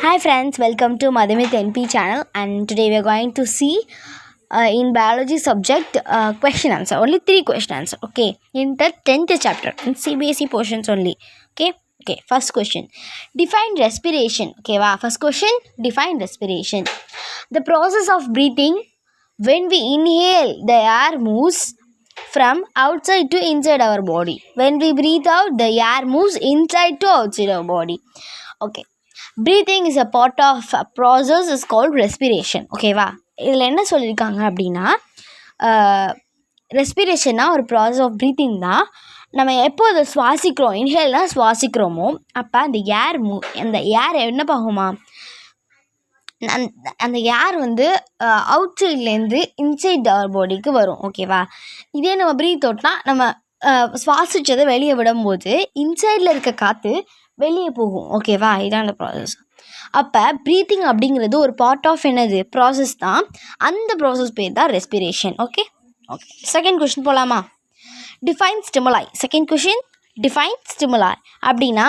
Hi friends, welcome to Madhumit NP channel, and today we are going to see in biology subject question answer. Only 3 question answer. Okay, in the 10th chapter in CBSE portions only. Okay, first question. Define respiration. Okay, wow. First question, define respiration. The process of breathing. When we inhale, the air moves from outside to inside our body. When we breathe out, the air moves inside to outside our body. Okay. Breathing is a part of a process is called respiration. ஓகேவா, இதில் என்ன சொல்லியிருக்காங்க அப்படின்னா, ரெஸ்பிரேஷன்னா ஒரு process of breathing தான். நம்ம எப்போ அதை சுவாசிக்கிறோம், இன்ஹேல்னால் சுவாசிக்கிறோமோ, அப்போ அந்த ஏர் என்ன பாகுமா, அந்த ஏர் அவுட் சைட்லேருந்து இன்சைட் அவர் பாடிக்கு வரும். ஓகேவா, இதே நம்ம ப்ரீத் அவுட்னா நம்ம சுவாசித்ததை வெளியே விடும்போது இன்சைடில் இருக்க காற்று வெளியே போகும். ஓகேவா, இதுதான் அந்த ப்ராசஸ். அப்போ ப்ரீத்திங் அப்படிங்கிறது ஒரு பார்ட் ஆஃப் என்னது ப்ராசஸ் தான். அந்த ப்ராசஸ் பேர் தான் ரெஸ்பிரேஷன். ஓகே, செகண்ட் கொஷின் போகலாமா? Define stimuli. Second question, define stimuli அப்படின்னா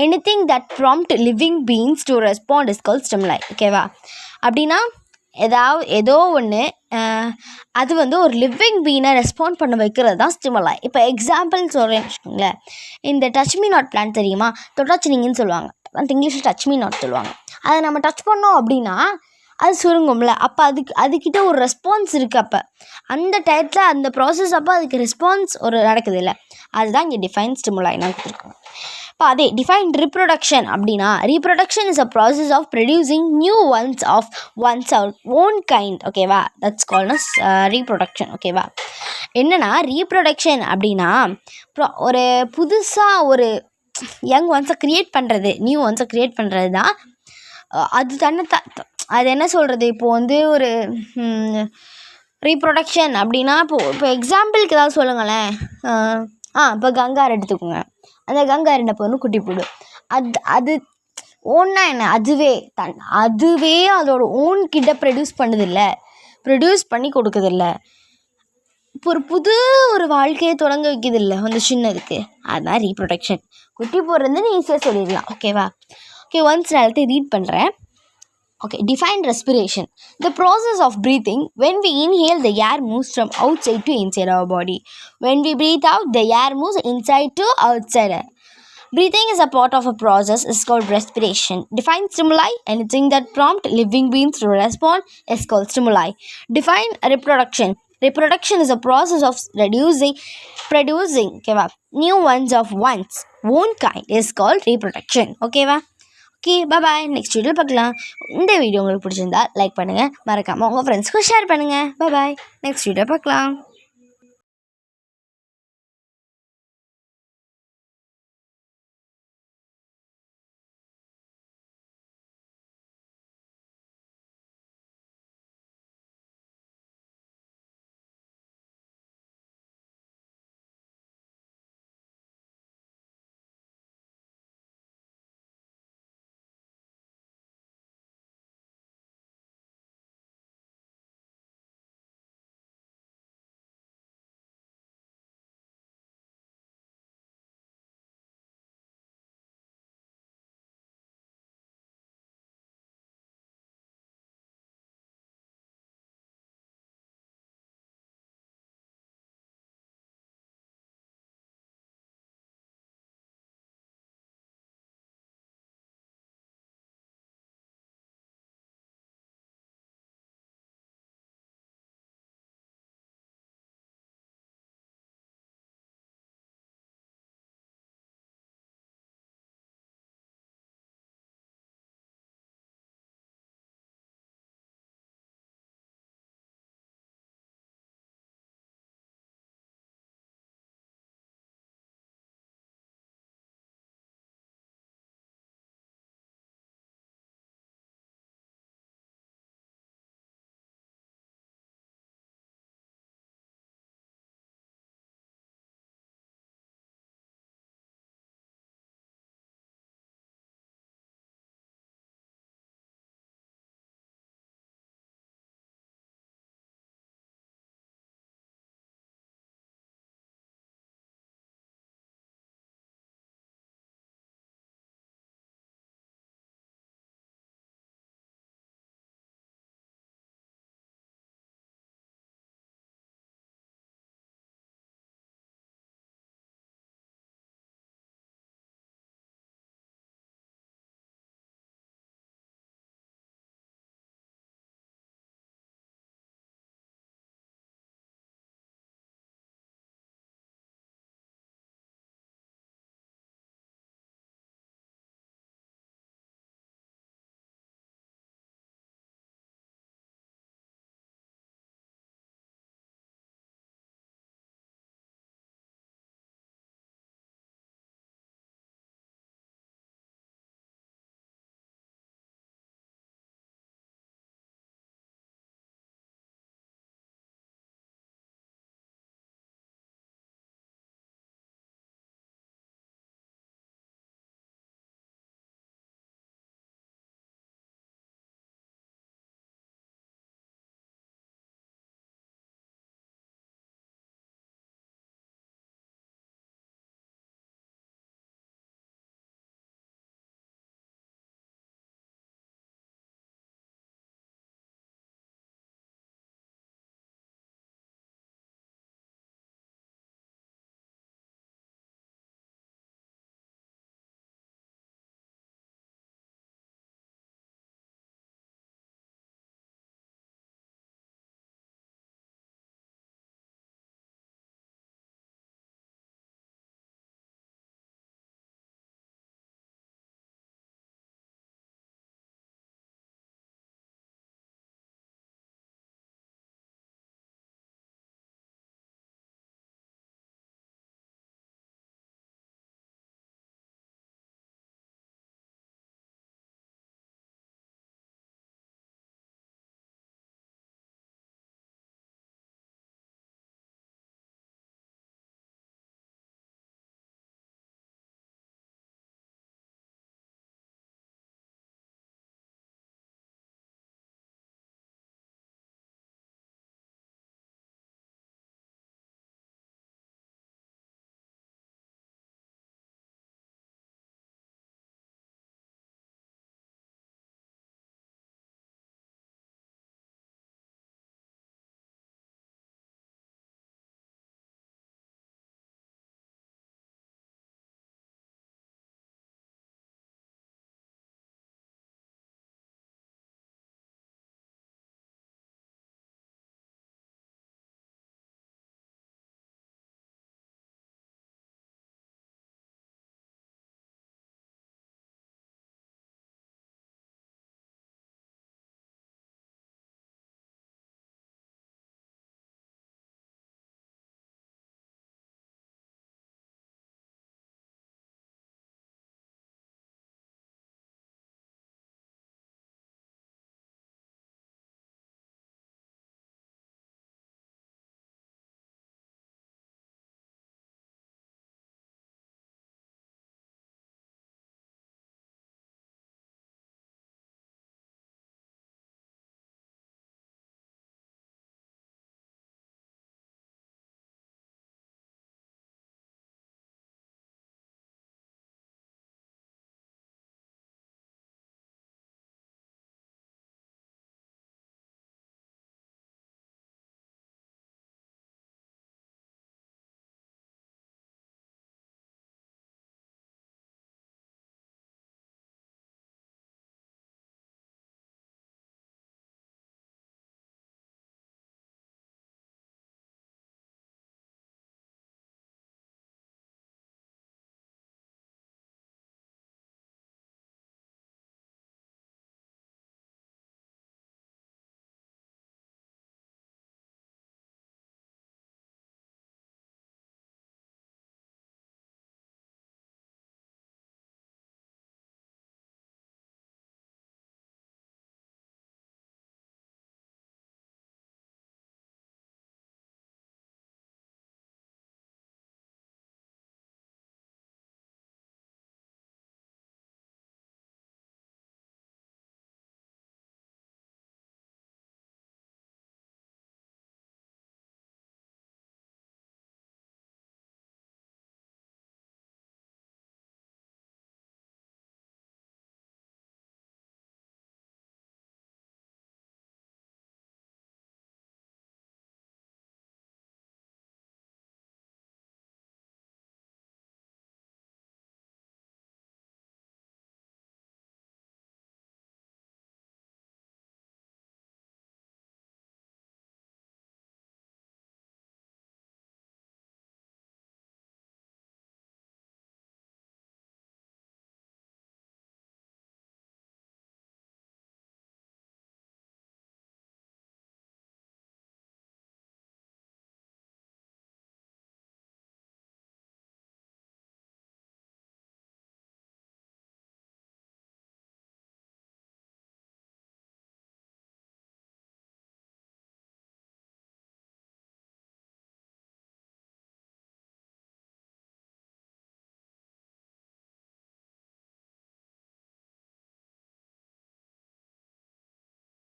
anything that prompt living beings to respond is called stimuli. ஓகேவா, அப்படின்னா ஏதோ ஒன்று அது ஒரு லிவிங் பீனை ரெஸ்பாண்ட் பண்ண வைக்கிறது தான் ஸ்டிமுலை. இப்போ எக்ஸாம்பிள் சொல்கிறேன்னு வச்சுக்கோங்களேன். இந்த டச் மீ நாட் பிளான் தெரியுமா, தொட்டாச்சினிங்கன்னு சொல்லுவாங்க, அந்த இங்கிலீஷில் டச் மீ நாட் சொல்லுவாங்க. அதை நம்ம டச் பண்ணோம் அப்படின்னா அது சுருங்கும்ல, அப்போ அதுக்கிட்ட ஒரு ரெஸ்பான்ஸ் இருக்குது. அப்போ அந்த டயத்தில் அந்த ப்ராசஸ் அப்போ அதுக்கு ரெஸ்பான்ஸ் நடக்குது இல்லை, அதுதான் இங்கே டிஃபைன் ஸ்டிமுலை நான் கொடுத்துருக்கோம். இப்போ அதே டிஃபைன் ரீப்ரொடக்ஷன் அப்படின்னா, reproduction is a process of producing new ones of one's own kind. ஓகேவா, தட்ஸ் கால்ட் அஸ் ரீப்ரொடக்ஷன். ஓகேவா, என்னென்னா ரீப்ரொடக்ஷன் அப்படின்னா ஒரு புதுசாக ஒரு யங் ஒன்ஸை க்ரியேட் பண்ணுறது, நியூ ஒன்ஸை க்ரியேட் பண்ணுறது தான். அது தானே அது என்ன சொல்கிறது, இப்போது ஒரு ரீப்ரொடக்ஷன் அப்படின்னா இப்போ எக்ஸாம்பிளுக்கு ஏதாவது சொல்லுங்களேன். இப்போ கங்கார் எடுத்துக்கோங்க. அந்த கங்கார் என்ன பண்ணணும், குட்டி போடும். அது ஓன்னா என்ன, அதுவே அதோட ஓன் கிட்ட ப்ரொடியூஸ் பண்ணுதில்லை, ப்ரொடியூஸ் பண்ணி கொடுக்குதில்ல, இப்போ ஒரு வாழ்க்கையை தொடங்க வைக்கிதில்ல அந்த சின்னதுக்கு, அதுதான் ரீப்ரொடக்ஷன். குட்டி போடுறதுன்னு ஈஸியாக சொல்லிடலாம். ஓகேவா, ஓகே, ஒன்ஸ் நான் எல்லாத்தையும் ரீட் பண்ணுறேன். Okay, define respiration. The process of breathing. When we inhale, the air moves from outside to inside our body. When we breathe out, the air moves inside to outside. Breathing is a part of a process is called respiration. Define stimuli. Anything that prompt living beings to respond is called stimuli. Define reproduction. Reproduction is a process of producing new ones of one's own kind is called reproduction. Okay, okay, bye. Next வீடியோவில் பார்க்கலாம். இந்த video உங்களுக்கு பிடிச்சிருந்தா like பண்ணுங்கள், மறக்காமல் உங்கள் ஃப்ரெண்ட்ஸ்க்கும் share பண்ணுங்கள். பாய், நெக்ஸ்ட் வீடியோ பார்க்கலாம்.